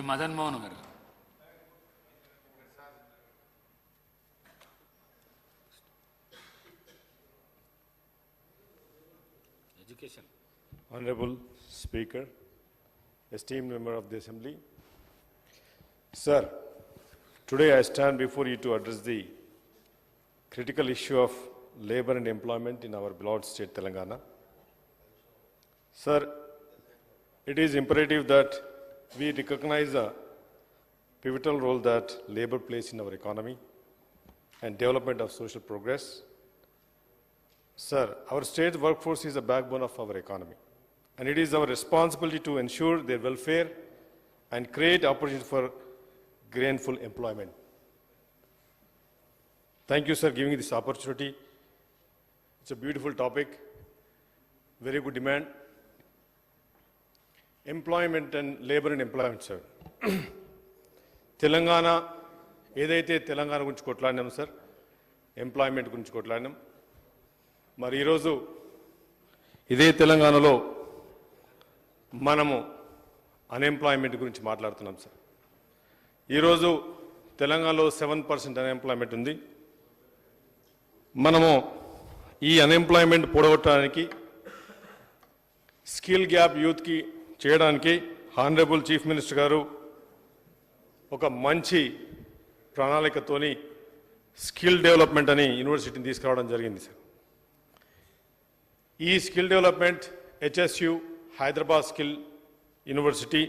మదన్ మోహన్ గారు. Education. Honorable Speaker, esteemed member of the Assembly, Sir, today I stand before you to address the critical issue of labor and employment in our beloved state Telangana. Sir, it is imperative that we recognize the pivotal role that labor plays in our economy and development of social progress. Sir, our state's workforce is the backbone of our economy, and it is our responsibility to ensure their welfare and create opportunities for gainful employment. Thank you, sir, giving me this opportunity. It's a beautiful topic, very good demand. Employment and labor and employment, sir. Telangana ఏదైతే తెలంగాణ గురించి కొట్లాడినాం sir, employment గురించి కొట్లాడినాం. మరి ఈరోజు ఇదే తెలంగాణలో మనము unemployment గురించి మాట్లాడుతున్నాం సార్. ఈరోజు తెలంగాణలో 7% అన్ఎంప్లాయ్మెంట్ ఉంది. మనము ఈ అన్ఎంప్లాయ్మెంట్ పొడగొట్టడానికి, స్కిల్ గ్యాప్ యూత్కి చేయడానికి హానరబుల్ చీఫ్ మినిస్టర్ గారు ఒక మంచి ప్రణాళికతోని స్కిల్ డెవలప్మెంట్ అని యూనివర్సిటీని తీసుకురావడం జరిగింది సార్. ఈ skill development HSU Hyderabad skill university,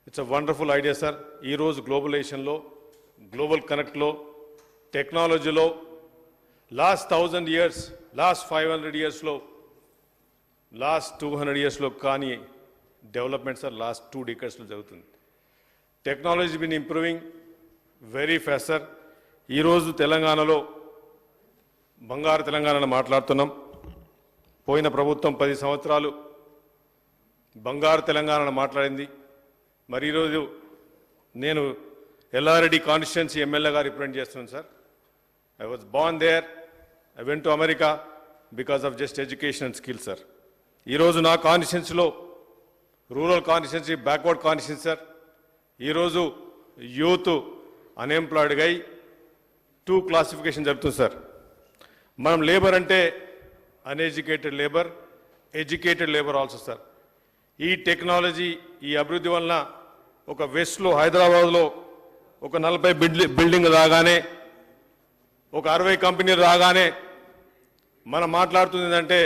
it's a wonderful idea sir. ఈరోజు గ్లోబలైజేషన్లో, గ్లోబల్ కనెక్ట్లో, టెక్నాలజీలో లాస్ట్ 1000 years, లాస్ట్ 500 yearsలో, లాస్ట్ 200 yearsలో కానీ డెవలప్మెంట్ సార్ లాస్ట్ 2 decadesలో జరుగుతుంది. Technology been improving very fast sir. ఈరోజు తెలంగాణలో బంగారు తెలంగాణలో మాట్లాడుతున్నాం. పోయిన ప్రభుత్వం 10 సంవత్సరాలు బంగారు తెలంగాణలో మాట్లాడింది. మరి ఈరోజు నేను ఎల్లారెడ్డి కాన్స్టిట్యుయెన్సీ ఎమ్మెల్యేగా రిప్రజెంట్ చేస్తున్నాను sir. I was born there, I went to America because of just education and skill sir. ఈరోజు నా కాన్స్టిట్యుయెన్సీలో, rural constituency, backward constituency sir, ఈరోజు యూత్ అన్ఎంప్లాయిడ్గా 2 క్లాసిఫికేషన్ జరుగుతుంది సార్. మనం లేబర్ అంటే uneducated labour, educated labour also sir. ఈ technology, ఈ అభివృద్ధి వలన ఒక వెస్ట్లో హైదరాబాద్లో ఒక 40 బిల్డింగ్ రాగానే, ఒక 60 కంపెనీలు రాగానే మనం మాట్లాడుతుంది ఏంటంటే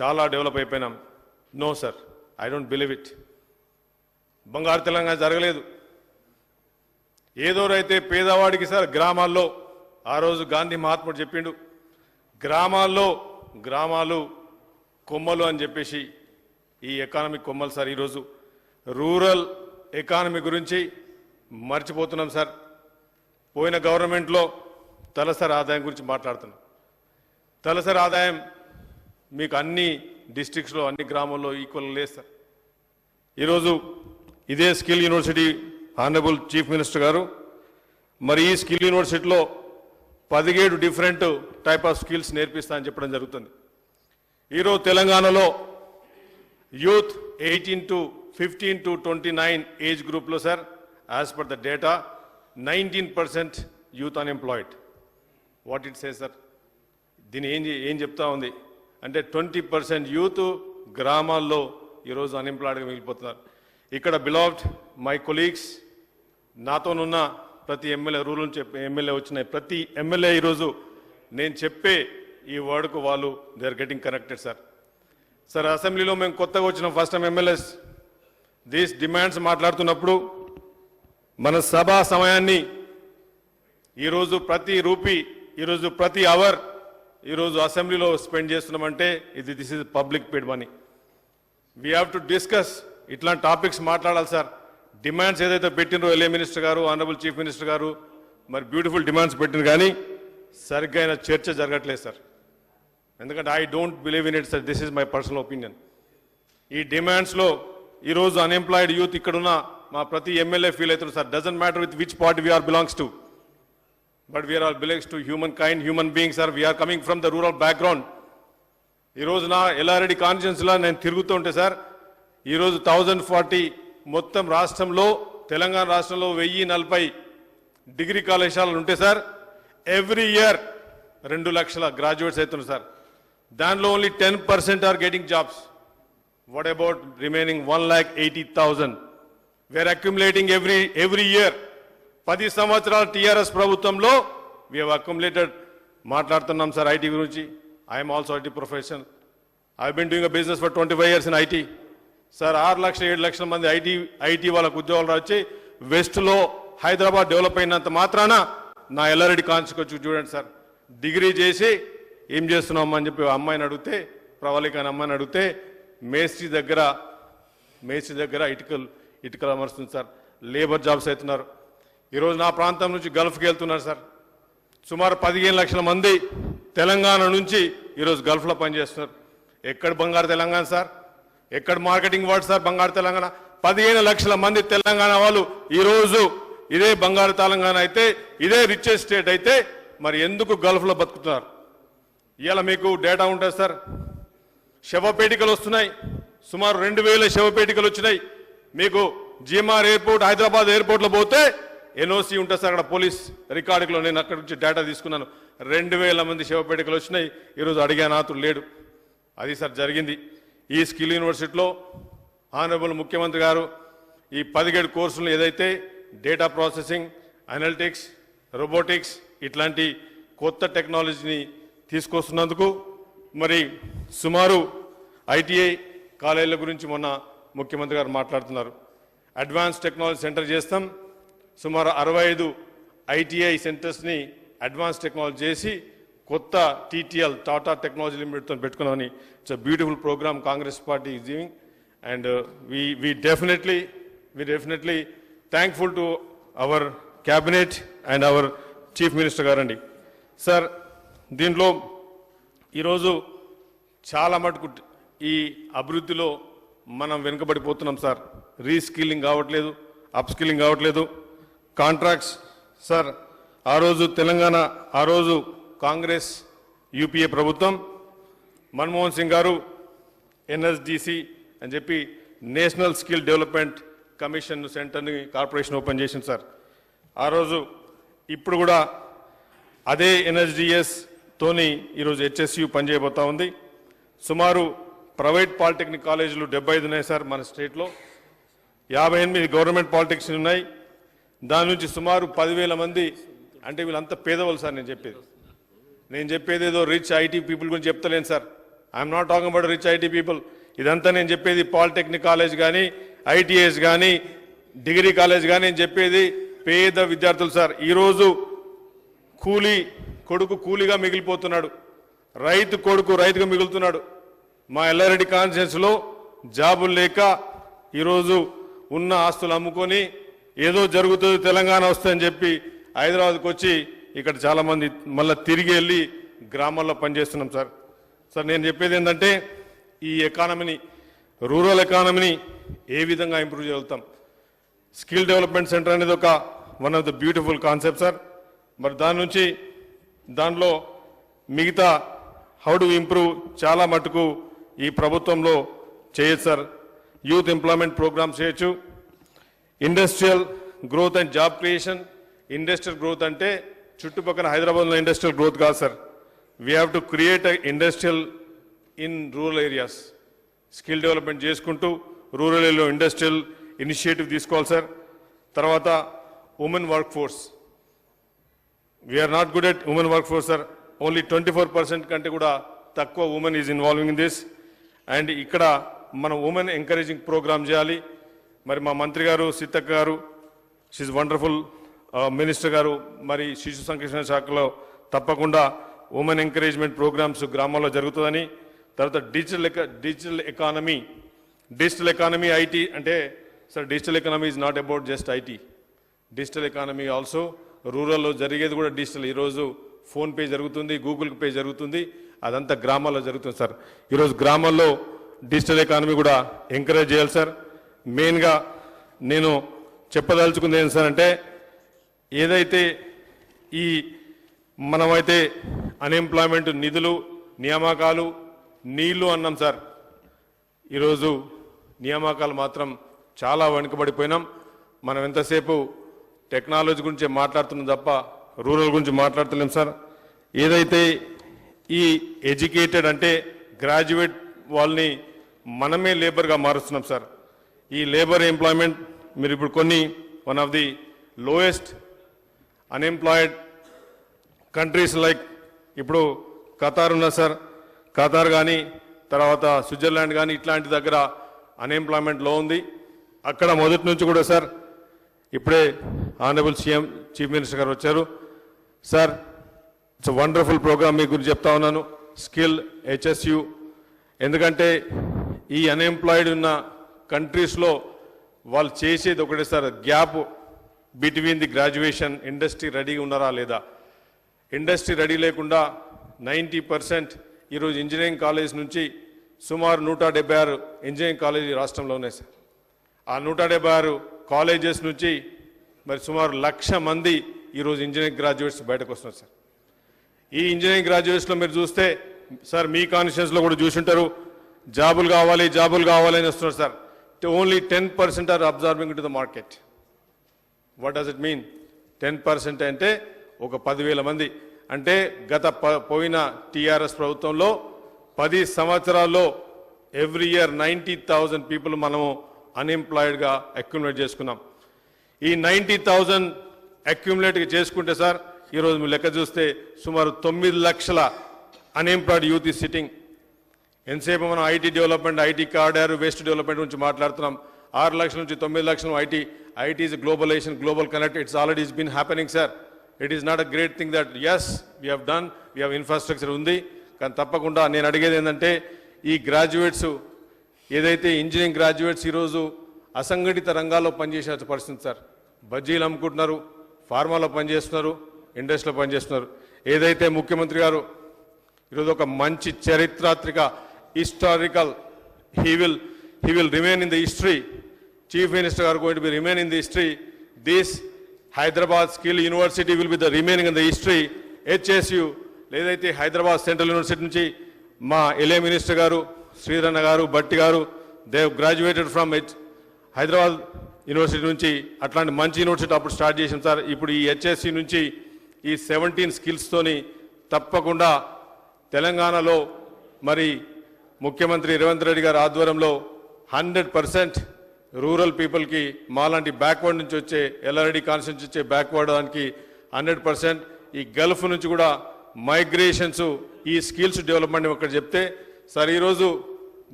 చాలా డెవలప్ అయిపోయినాం. No sir, I don't believe it. బంగారు తెలంగాణ జరగలేదు. ఏదో అయితే పేదవాడికి సార్ గ్రామాల్లో, ఆ రోజు గాంధీ మహాత్ముడు చెప్పిండు, గ్రామాలు కొమ్మలు అని చెప్పేసి ఈ ఎకానమీ కొమ్మలు సార్. ఈరోజు రూరల్ ఎకానమీ గురించి మర్చిపోతున్నాం సార్. పోయిన గవర్నమెంట్లో తలసరి ఆదాయం గురించి మాట్లాడుతున్నాం. తలసరి ఆదాయం మీకు అన్ని డిస్ట్రిక్ట్స్లో, అన్ని గ్రామాల్లో ఈక్వల్ లేదు సార్. ఈరోజు ఇదే skill university honourable chief minister గారు మరి ఈ స్కిల్ యూనివర్సిటీలో 17 డిఫరెంట్ టైప్ ఆఫ్ స్కిల్స్ నేర్పిస్తా అని చెప్పడం జరుగుతుంది. ఈరోజు తెలంగాణలో యూత్ 18 to 15 to 29 ఏజ్ గ్రూప్లో sir, as per the data 19% youth unemployed. What it say sir? దీని ఏం చెప్తా ఉంది అంటే 20% యూత్ గ్రామాల్లో ఈరోజు అన్ఎంప్లాయిడ్గా మిగిలిపోతున్నారు. ఇక్కడ బిలావ్డ్ మై కొలీగ్స్, నాతోనున్న ప్రతి ఎమ్మెల్యే, రూరల్ నుంచి ఎమ్మెల్యే వచ్చిన ప్రతి ఎమ్మెల్యే ఈరోజు నేను చెప్పే ఈ వర్డ్కు వాళ్ళు they are getting connected sir. Sir, అసెంబ్లీలో మేము కొత్తగా వచ్చిన first time MLAs these demands మాట్లాడుతున్నప్పుడు మన సభా సమయాన్ని ఈరోజు ప్రతి రూపీ, ఈరోజు ప్రతి అవర్ ఈరోజు అసెంబ్లీలో స్పెండ్ చేస్తున్నామంటే this is public paid money. We have to discuss ఇట్లాంటి టాపిక్స్ మాట్లాడాలి సార్. డిమాండ్స్ ఏదైతే పెట్టినరో ఎల్ఏ మినిస్టర్ గారు, ఆనరబుల్ చీఫ్ మినిస్టర్ గారు మరి బ్యూటిఫుల్ డిమాండ్స్ పెట్టినారు, కానీ సరిగ్గా అయిన చర్చ జరగట్లేదు సార్. ఎందుకంటే I don't believe in it sir, this is my personal opinion. ఈ డిమాండ్స్లో ఈరోజు అన్ఎంప్లాయిడ్ యూత్ ఇక్కడున్న మా ప్రతి ఎమ్మెల్యే ఫీల్ అవుతున్నారు sir. Doesn't matter with which party we are belongs to, but we are all belongs to human kind, human beings sir. We are coming from the rural background. ఈరోజు నా ఎల్లారెడ్డి కాన్స్టిట్యుయెన్సీలో నేను తిరుగుతూ ఉంటే సార్, ఈరోజు 1040 మొత్తం రాష్ట్రంలో తెలంగాణ రాష్ట్రంలో 1040 డిగ్రీ కళాశాలలు ఉంటే సార్ ఎవ్రీ ఇయర్ 2 లక్షల గ్రాడ్యుయేట్స్ అవుతున్నారు సార్. దానిలో only 10% are getting jobs. What about remaining 1,80,000? We are accumulating every year. 10 సంవత్సరాల టీఆర్ఎస్ ప్రభుత్వంలో వీ హ్యావ్ అక్యుములేటెడ్. మాట్లాడుతున్నాం సార్ ఐటీ గురించి. I'm also IT professional. I been doing a business for 25 years in IT. Sir 6 లక్షల 7 లక్షల మంది IT వాళ్ళకు ఉద్యోగాలు వచ్చి వెస్ట్లో హైదరాబాద్ డెవలప్ అయినంత మాత్రాన నా ఎల్లారెడ్డి కాన్స్టిట్యూన్సీ చూడండి సార్, డిగ్రీ చేసి ఏం చేస్తున్నాం అని చెప్పి అమ్మాయిని అడిగితే, ప్రవళిక అని అమ్మాయిని అడిగితే మేస్త్రి దగ్గర ఇటుకలు అమరుస్తుంది సార్. లేబర్ జాబ్స్ అవుతున్నారు. ఈరోజు నా ప్రాంతం నుంచి గల్ఫ్కి వెళ్తున్నారు సార్. సుమారు 15 లక్షల మంది తెలంగాణ నుంచి ఈరోజు గల్ఫ్లో పనిచేస్తున్నారు. ఎక్కడ బంగారు తెలంగాణ సార్? ఎక్కడ మార్కెటింగ్ వర్డ్ సార్ బంగారు తెలంగాణ? 15 లక్షల మంది తెలంగాణ వాళ్ళు ఈరోజు ఇదే బంగారు తెలంగాణ అయితే, ఇదే రిచెస్ట్ స్టేట్ అయితే మరి ఎందుకు గల్ఫ్లో బతుకుతున్నారు? ఇవాళ మీకు డేటా ఉంటుంది సార్. శవపేటికలు వస్తున్నాయి. సుమారు 2000 శవపేటికలు వచ్చినాయి. మీకు జిఎంఆర్ ఎయిర్పోర్ట్, హైదరాబాద్ ఎయిర్పోర్ట్లో పోతే ఎన్ఓసి ఉంటుంది సార్. అక్కడ పోలీస్ రికార్డులో నేను అక్కడి నుంచి డేటా తీసుకున్నాను. 2000 మంది శవపేటికలు వచ్చినాయి. ఈరోజు అడిగే నాతులు లేడు. అది సార్ జరిగింది. ఈ స్కిల్ యూనివర్సిటీలో ఆనరబుల్ ముఖ్యమంత్రి గారు ఈ 17 కోర్సులను ఏదైతే డేటా ప్రాసెసింగ్, అనలిటిక్స్, రోబోటిక్స్ ఇట్లాంటి కొత్త టెక్నాలజీని తీసుకొస్తున్నందుకు మరి సుమారు ఐటీఐ కాలేజీల గురించి మొన్న ముఖ్యమంత్రి గారు మాట్లాడుతున్నారు. అడ్వాన్స్ టెక్నాలజీ సెంటర్ చేస్తాం. సుమారు 65 ఐటీఐ సెంటర్స్ని అడ్వాన్స్ టెక్నాలజీ చేసి కొత్త టీటీఎల్, టాటా టెక్నాలజీ లిమిటెడ్తో పెట్టుకున్నామని. It's a beautiful programme Congress party is giving and we definitely thankful to our cabinet and our chief minister గారండి. సార్ దీంట్లో ఈరోజు చాలా మటుకు ఈ అభివృద్ధిలో మనం వెనుకబడిపోతున్నాం సార్. రీస్కిల్లింగ్ కావట్లేదు, అప్స్కిల్లింగ్ కావట్లేదు. కాంట్రాక్ట్స్ సార్, ఆ రోజు కాంగ్రెస్ యూపీఏ ప్రభుత్వం మన్మోహన్ సింగ్ గారు ఎన్ఎస్డిసి అని చెప్పి నేషనల్ స్కిల్ డెవలప్మెంట్ కమిషన్ సెంటర్ని కార్పొరేషన్ ఓపెన్ చేసింది సార్. ఆ రోజు ఇప్పుడు కూడా అదే ఎన్ఎస్డిఎస్ తోని ఈరోజు హెచ్ఎస్యు పనిచేయబోతా ఉంది. సుమారు ప్రైవేట్ పాలిటెక్నిక్ కాలేజీలు 75 ఉన్నాయి సార్ మన స్టేట్లో. 58 గవర్నమెంట్ పాలిటెక్నిక్స్ ఉన్నాయి. దాని నుంచి సుమారు 10,000 మంది. అంటే వీళ్ళంతా పేదవాళ్ళు సార్. నేను చెప్పేది ఏదో రిచ్ ఐటీ పీపుల్ గురించి చెప్తలేను sir. I'm not talking about rich IT people. ఇదంతా నేను చెప్పేది పాలిటెక్నిక్ కాలేజ్ కానీ, ఐటీఎస్ కానీ, డిగ్రీ కాలేజ్ కానీ నేను చెప్పేది పేద విద్యార్థులు సార్. ఈరోజు కొడుకు కూలీగా మిగిలిపోతున్నాడు, రైతు కొడుకు రైతుగా మిగులుతున్నాడు. మా ఎల్లారెడ్డి కాన్స్టిట్యున్సీలో జాబులు లేక ఈరోజు ఉన్న ఆస్తులు అమ్ముకొని ఏదో జరుగుతుంది తెలంగాణ వస్తుందని చెప్పి హైదరాబాద్కి వచ్చి ఇక్కడ చాలామంది మళ్ళీ తిరిగి వెళ్ళి గ్రామాల్లో పనిచేస్తున్నాం సార్. సార్ నేను చెప్పేది ఏంటంటే ఈ ఎకానమీని, రూరల్ ఎకానమీని ఏ విధంగా ఇంప్రూవ్ చేయగలుగుతాం? స్కిల్ డెవలప్మెంట్ సెంటర్ అనేది ఒక one of the beautiful concept sir. మరి దానిలో మిగతా హౌ డు ఇంప్రూవ్ చాలా మటుకు ఈ ప్రభుత్వంలో చేయొచ్చు సార్. యూత్ ఎంప్లాయ్మెంట్ ప్రోగ్రామ్స్ చేయొచ్చు. Industrial growth and job creation. Industrial growth అంటే చుట్టుపక్కల హైదరాబాద్లో ఇండస్ట్రియల్ గ్రోత్ కాదు sir. We have to create industrial in rural areas. Skill development చేసుకుంటూ రూరల్ ఏరియాలో ఇండస్ట్రియల్ ఇనిషియేటివ్ తీసుకోవాలి సార్. తర్వాత women work force. We are not good at women work force sir. Only 24% కంటే కూడా తక్కువ women is involving in this. And ఇక్కడ మనం women encouraging programme చేయాలి. మరి మా మంత్రి గారు సీతక్క గారు, షీజ్ వండర్ఫుల్ మినిస్టర్ గారు, మరి శిశు సంక్షేమ శాఖలో తప్పకుండా ఉమెన్ ఎంకరేజ్మెంట్ ప్రోగ్రామ్స్ గ్రామాల్లో జరుగుతుందని. తర్వాత డిజిటల్ ఎకానమీ ఐటీ అంటే sir, digital economy is not about just IT. Digital economy also రూరల్లో జరిగేది కూడా డిజిటల్. ఈరోజు ఫోన్పే జరుగుతుంది, గూగుల్ పే జరుగుతుంది, అదంతా గ్రామాల్లో జరుగుతుంది సార్. ఈరోజు గ్రామాల్లో డిజిటల్ ఎకానమీ కూడా ఎంకరేజ్ చేయాలి సార్. మెయిన్గా నేను చెప్పదలుచుకుంది ఏంటి సార్ అంటే, ఏదైతే ఈ మనమైతే అన్ఎంప్లాయ్మెంట్ నిధులు, నియామకాలు, నీళ్లు అన్నాం సార్. ఈరోజు నియామకాలు మాత్రం చాలా వెనుకబడిపోయినాం. మనం ఎంతసేపు టెక్నాలజీ గురించి మాట్లాడుతున్నాం తప్ప రూరల్ గురించి మాట్లాడతలేం సార్. ఏదైతే ఈ ఎడ్యుకేటెడ్ అంటే గ్రాడ్యుయేట్ వాళ్ళని మనమే లేబర్గా మారుస్తున్నాం సార్. ఈ లేబర్ ఎంప్లాయ్మెంట్ మీరు ఇప్పుడు కొన్ని one of the lowest unemployed countries like ఇప్పుడు ఖతార్ ఉన్నారు సార్. ఖతార్ కానీ తర్వాత స్విట్జర్లాండ్ కానీ ఇట్లాంటి దగ్గర అన్ఎంప్లాయ్మెంట్ లో ఉంది. అక్కడ మొదటి నుంచి కూడా సార్ ఇప్పుడే ఆనరబుల్ సీఎం చీఫ్ మినిస్టర్ గారు వచ్చారు సార్. ఇట్స్ వండర్ఫుల్ ప్రోగ్రామ్ మీ గురించి చెప్తా ఉన్నాను, స్కిల్ HSU. ఎందుకంటే ఈ అన్ఎంప్లాయిడ్ ఉన్న కంట్రీస్లో వాళ్ళు చేసేది ఒకటే sir, gap between the graduation industry రెడీగా ఉన్నారా లేదా. ఇండస్ట్రీ రెడీ లేకుండా 90% ఈరోజు ఇంజనీరింగ్ కాలేజ్ నుంచి సుమారు 176 ఇంజనీరింగ్ కాలేజీ రాష్ట్రంలో ఉన్నాయి సార్. ఆ 176 కాలేజెస్ నుంచి మరి సుమారు 1,00,000 మంది ఈరోజు ఇంజనీరింగ్ గ్రాడ్యుయేట్స్ బయటకు వస్తున్నారు సార్. ఈ ఇంజనీరింగ్ గ్రాడ్యుయేట్స్లో మీరు చూస్తే సార్ మీ కాన్స్టిట్యూన్సీలో కూడా చూసుంటారు, జాబులు కావాలి అని వస్తున్నారు sir. Only 10% are absorbing to the market. What does it mean? 10% అంటే ఒక 10,000 మంది. అంటే గత పోయిన టీఆర్ఎస్ ప్రభుత్వంలో 10 సంవత్సరాల్లో ఎవ్రీ ఇయర్ 90,000 పీపుల్ మనము అన్ఎంప్లాయిడ్గా అక్యుములేట్ చేసుకున్నాం. ఈ 90,000 అక్యుములేట్గా చేసుకుంటే సార్ ఈరోజు మీరు లెక్క చూస్తే సుమారు 9 లక్షల అన్ఎంప్లాయిడ్ యూత్ ఈ సిట్టింగ్. ఎంతసేపు మనం IT development, IT corridor, west development గురించి మాట్లాడుతున్నాం. 6 లక్షల నుంచి 9 లక్షలు IT is globalisation, global connect. It's already been happening sir. It is not a great thing that as we have done, we have infrastructure ఉంది. కానీ తప్పకుండా నేను అడిగేది ఏంటంటే ఈ గ్రాడ్యుయేట్స్ ఏదైతే ఇంజనీరింగ్ గ్రాడ్యుయేట్స్ ఈరోజు అసంఘటిత రంగాల్లో పనిచేసే పరిస్థితి సార్. బజ్జీలు అమ్ముకుంటున్నారు, ఫార్మాలో పనిచేస్తున్నారు, ఇండస్ట్రీలో పనిచేస్తున్నారు. ఏదైతే ముఖ్యమంత్రి గారు ఈరోజు ఒక మంచి చరిత్రాత్మక historical he will remain in the history. Chief Minister are going to be remain in the history. This Hyderabad Skill University will be the remaining in the history. HSU లేదైతే హైదరాబాద్ సెంట్రల్ యూనివర్సిటీ నుంచి మా ఎల్ఏ minister గారు శ్రీధరన్న గారు, భట్టి గారు, they graduated from Hyderabad university నుంచి. అట్లాంటి మంచి యూనివర్సిటీ అప్పుడు స్టార్ట్ చేసాం సార్. ఇప్పుడు ఈ HSC నుంచి ఈ 17 స్కిల్స్తోని తప్పకుండా తెలంగాణలో మరి ముఖ్యమంత్రి రేవంత్ రెడ్డి గారి ఆధ్వర్యంలో 100% రూరల్ పీపుల్కి మాలాంటి బ్యాక్వర్డ్ నుంచి వచ్చే ఎల్ఆర్డి కాన్స్టిట్యూన్సీ వచ్చే బ్యాక్వర్డ్ దానికి 100%. ఈ గల్ఫ్ నుంచి కూడా మైగ్రేషన్స్, ఈ స్కిల్స్ డెవలప్మెంట్ ఒకటి చెప్తే సార్ ఈరోజు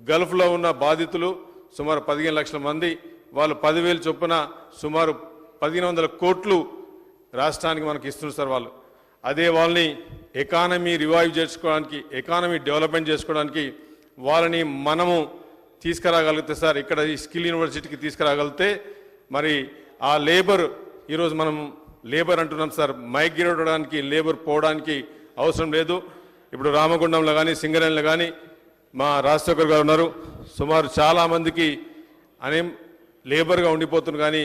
గల్ఫ్లో ఉన్న బాధితులు సుమారు 15 లక్షల మంది, వాళ్ళు 10,000 చొప్పున సుమారు 1,500 కోట్లు రాష్ట్రానికి మనకి ఇస్తున్నారు సార్ వాళ్ళు. అదే వాళ్ళని ఎకానమీ రివైవ్ చేసుకోవడానికి, ఎకానమీ డెవలప్మెంట్ చేసుకోవడానికి వాళ్ళని మనము తీసుకురాగలిగితే సార్, ఇక్కడ ఈ స్కిల్ యూనివర్సిటీకి తీసుకురాగలిగితే మరి ఆ లేబర్ ఈరోజు మనం లేబర్ అంటున్నాం సార్, మైగ్రేట్ అవడానికి లేబర్ పోవడానికి అవసరం లేదు. ఇప్పుడు రామగుండంలో కానీ సింగరేణిలో కానీ మా రాజశేఖర్ గారు ఉన్నారు, సుమారు చాలామందికి లేబర్గా ఉండిపోతున్నారు. కానీ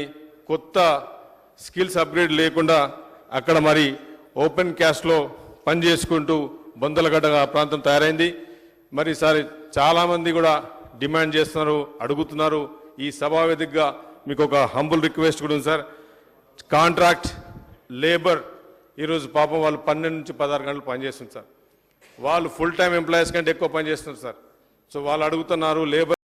కొత్త స్కిల్స్ అప్గ్రేడ్ లేకుండా అక్కడ మరి ఓపెన్ క్యాస్ట్లో పని చేసుకుంటూ బొందలగడ్డగా ప్రాంతం తయారైంది. మరి సార్ చాలామంది కూడా డిమాండ్ చేస్తున్నారు, అడుగుతున్నారు. ఈ సభావేదికగా మీకు ఒక హంబుల్ రిక్వెస్ట్ కూడా ఉంది సార్. కాంట్రాక్ట్ లేబర్ ఈరోజు పాపం వాళ్ళు 12 నుంచి 16 గంటలు పనిచేస్తుంది సార్. వాళ్ళు ఫుల్ టైం ఎంప్లాయీస్ కంటే ఎక్కువ పనిచేస్తున్నారు సార్. సో వాళ్ళు అడుగుతున్నారు లేబర్